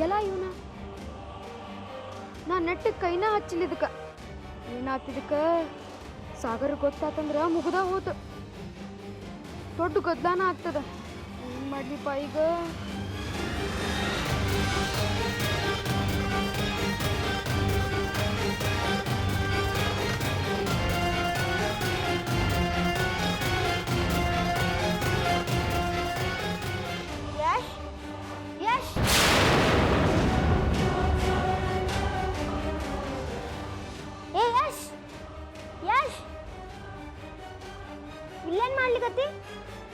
ಎಲ್ಲ ಇವನ ನಾ ನೆಟ್ಟಿಗೆ ಕೈನ ಹಚ್ಚಿಲ್ಲ ಇದಕ್ಕೆ ಏನಾತಿದಕ್ಕೆ ಸಾಗರ ಗೊತ್ತಾತಂದ್ರೆ ಮುಗ್ದ ಹೋತು ದೊಡ್ಡ ಗದ್ಲಾನ ಆಗ್ತದ ಏನು ಮಾಡ್ಲಿಪ್ಪ ಈಗ ಇಲ್ಲೇನ್ ಮಾಡ್ಲಿಕತ್ತಿ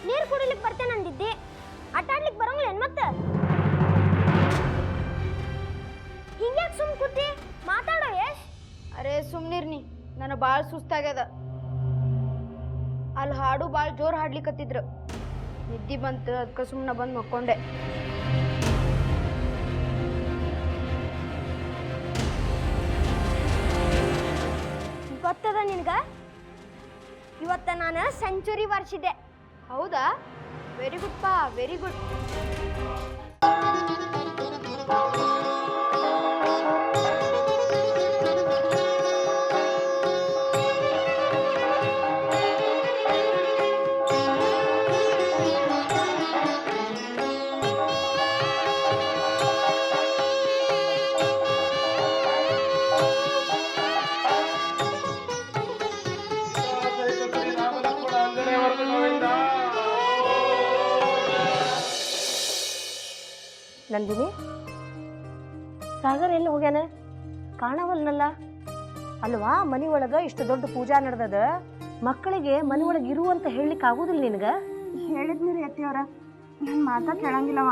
ನೀರ್ ಕುಡಿಲಿಕ್ಕೆ ಬರ್ತೇನೆ ಅಂದಿದ್ದಿ ಆಟಾಡ್ಲಿಕ್ಕೆ ಬರಂಗಿಲ್ಲ ಮತ್ತೆ ಹಿಂಗ್ಯಾಕ್ ಸುಮ್ ಕೂತಿ ಮಾತಾಡೋ ಯಶ್ ಅರೆ ಸುಮ್ನಿರ್ನಿ ನನ್ನ ಭಾಳ ಸುಸ್ತಾಗ್ಯದ ಅಲ್ಲಿ ಹಾಡು ಭಾಳ ಜೋರು ಹಾಡ್ಲಿಕತ್ತಿದ್ರು ನಿದ್ದೆ ಬಂತು ಅದಕ್ಕೆ ಸುಮ್ಮನೆ ಬಂದು ಮಕ್ಕೊಂಡೆ ಗೊತ್ತದ ನಿನ್ಗ ಇವತ್ತ ನಾನು ಸೆಂಚುರಿ ವರ್ಷಿದೆ ಹೌದಾ ವೆರಿ ಗುಡ್ ಪಾ ವೆರಿ ಗುಡ್ ನಂದಿನಿ ಸಾಗರ್ ಎಲ್ಲಿ ಹೋಗ್ಯಾನ ಕಾಣವಲ್ನಲ್ಲ ಅಲ್ವಾ ಮನಿ ಒಳಗ ಇಷ್ಟು ದೊಡ್ಡ ಪೂಜಾ ನಡೆದದ ಮಕ್ಕಳಿಗೆ ಮನಿ ಒಳಗೆ ಇರು ಅಂತ ಹೇಳಲಿಕ್ಕೆ ಆಗುದಿಲ್ಲ ನಿನಗ ಹೇಳಿದ್ನಿರಿ ಅತ್ತಿಯವ್ರ ನನ್ನ ಮಾತಾ ಕೇಳಂಗಿಲ್ಲವ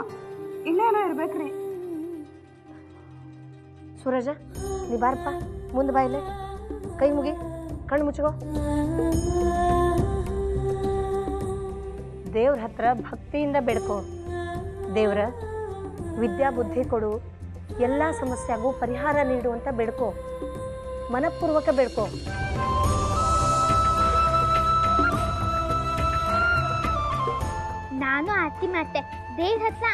ಇಲ್ಲೇನೋ ಇರ್ಬೇಕ್ರಿ ಸೂರಜ ನೀ ಬಾರಪ್ಪ ಮುಂದೆ ಬಾಯಿಲೆ ಕೈ ಮುಗಿ ಕಣ್ಣು ಮುಚ್ಕೋ ದೇವ್ರ ಹತ್ರ ಭಕ್ತಿಯಿಂದ ಬೇಡ್ಕೋ ದೇವ್ರ ವಿದ್ಯಾ ಬುದ್ಧಿ ಕೊಡು ಎಲ್ಲ ಸಮಸ್ಯೆಗೂ ಪರಿಹಾರ ನೀಡು ಅಂತ ಬೇಡ್ಕೋ ಮನಪೂರ್ವಕ ಬೇಡ್ಕೋ ನಾನು ಆರ್ತಿ ಮಾಡ್ತೆ ದೇವ್ರ ಹತ್ರ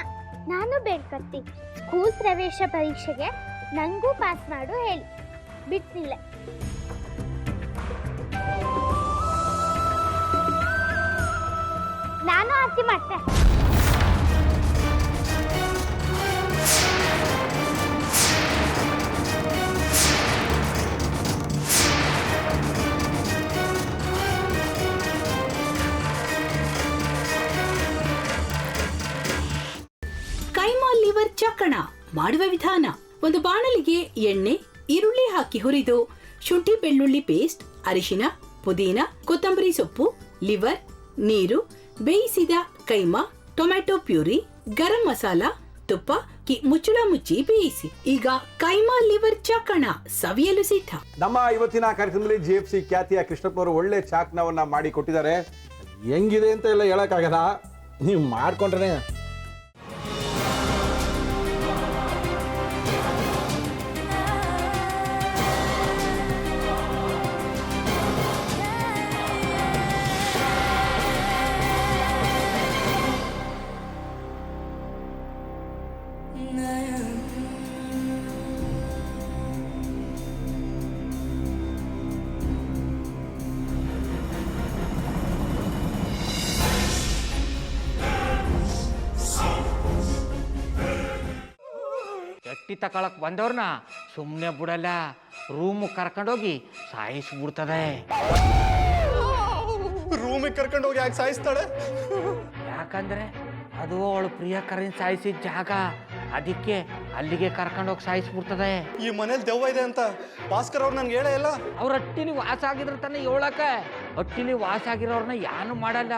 ನಾನು ಬೇಡ್ಕತ್ತಿ ಸ್ಕೂಲ್ ಪ್ರವೇಶ ಪರೀಕ್ಷೆಗೆ ನಂಗೂ ಪಾಸ್ ಮಾಡು ಹೇಳಿ ಬಿಟ್ಟಿಲ್ಲ ನಾನು ಆರ್ತಿ ಮಾಡ್ತೆ ಕೈಮಾ ಲಿವರ್ ಚಕ್ಕಣ ಮಾಡುವ ವಿಧಾನ ಒಂದು ಬಾಣಲಿಗೆ ಎಣ್ಣೆ ಈರುಳ್ಳಿ ಹಾಕಿ ಹುರಿದು ಶುಂಠಿ ಬೆಳ್ಳುಳ್ಳಿ ಪೇಸ್ಟ್ ಅರಿಶಿನ ಪುದೀನ ಕೊತ್ತಂಬರಿ ಸೊಪ್ಪು ಲಿವರ್ ನೀರು ಬೇಯಿಸಿದ ಕೈಮಾ ಟೊಮ್ಯಾಟೊ ಪ್ಯೂರಿ ಗರಂ ಮಸಾಲ ತುಪ್ಪ ಮುಚ್ಚಳ ಮುಚ್ಚಿ ಬೇಯಿಸಿ ಈಗ ಕೈಮಾ ಲಿವರ್ ಚಾಕಣ ಸವಿಯಲು ಸಿದ್ಧ. ನಮ್ಮ ಇವತ್ತಿನ ಕಾರ್ಯಕ್ರಮದಲ್ಲಿ GFC ಖ್ಯಾತಿಯ ಕೃಷ್ಣಪ್ಪನವರು ಒಳ್ಳೆ ಚಾಕ್ನವನ್ನ ಮಾಡಿ ಕೊಟ್ಟಿದ್ದಾರೆ. ಹೆಂಗಿದೆ ಅಂತ ಎಲ್ಲ ಹೇಳಕ್ಕಾಗಲ್ಲ, ನೀವು ಮಾಡ್ಕೊಂಡ್ರೆ ಎಟ್ಟಿ ತಕೊಳಕ್ ಬಂದವ್ರನ್ನ ಸುಮ್ಮನೆ ಬಿಡಲ್ಲ, ರೂಮ್ ಕರ್ಕೊಂಡೋಗಿ ಸಾಯಿಸ್ಬಿಡ್ತದೆ. ರೂಮಿಗೆ ಕರ್ಕೊಂಡೋಗಿ ಯಾಕೆ ಸಾಯಿಸ್ತಾಳೆ? ಯಾಕಂದ್ರೆ ಅದು ಅವಳು ಪ್ರಿಯಕರನ್ ಸಾಯಿಸಿದ ಜಾಗ, ಅದಕ್ಕೆ ಅಲ್ಲಿಗೆ ಕರ್ಕೊಂಡೋಗಿ ಸಾಯಿಸ್ಬಿಡ್ತದೆ. ಈ ಮನೇಲಿ ದೆವ್ವ ಇದೆ ಅಂತ ಭಾಸ್ಕರ್ ಅವ್ರು ನನ್ಗೆ ಹೇಳೇ ಇಲ್ಲ. ಅವ್ರ ಹಟ್ಟಿಲಿ ವಾಸ ಆಗಿದ್ರ ತಾನೆ ಹೇಳಕ. ಹಟ್ಟಿಲಿ ವಾಸ ಆಗಿರೋರ್ನ ಯಾನು ಮಾಡಲ್ಲ,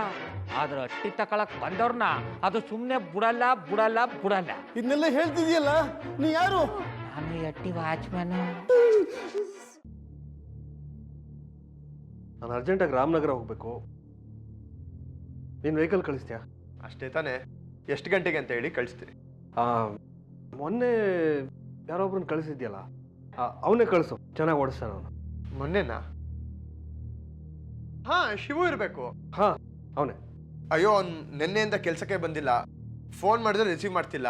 ಆದ್ರೆ ಹಟ್ಟಿ ತಕೊಳಕ್ ಬಂದವ್ರನ್ನ ಅದು ಸುಮ್ಮನೆ ಬಿಡಲ್ಲ ಬಿಡಲ್ಲ ಬಿಡಲ್ಲ. ಇದನ್ನೆಲ್ಲ ಹೇಳ್ತಿದ್ಯಲ್ಲ, ನೀ ಯಾರು? ನಾನು ಹಟ್ಟಿ ವಾಚ್ಮ್ಯಾನ್. ನಾನು ಅರ್ಜೆಂಟಾಗಿ ರಾಮನಗರ ಹೋಗ್ಬೇಕು. ನೀನು ವೆಹಿಕಲ್ ಕಳಿಸ್ತೀಯಾ? ಅಷ್ಟೇ ತಾನೆ. ಎಷ್ಟು ಗಂಟೆಗೆ ಅಂತ ಹೇಳಿ ಕಳಿಸ್ತೀರಿ? ಮೊನ್ನೆ ಯಾರೊಬ್ರನ್ನ ಕಳಿಸಿದ್ಯಲ್ಲ, ಅವನೇ ಕಳಿಸು, ಚೆನ್ನಾಗಿ ಓಡಿಸ್ತಾನ ಅವನು. ಮೊನ್ನೆನಾ? ಹಾ, ಶಿವು ಇರಬೇಕು. ಹಾ, ಅವನೇ. ಅಯ್ಯೋ, ಅವ್ನು ನಿನ್ನೆಯಿಂದ ಕೆಲಸಕ್ಕೆ ಬಂದಿಲ್ಲ, ಫೋನ್ ಮಾಡಿದ್ರೆ ರಿಸೀವ್ ಮಾಡ್ತಿಲ್ಲ.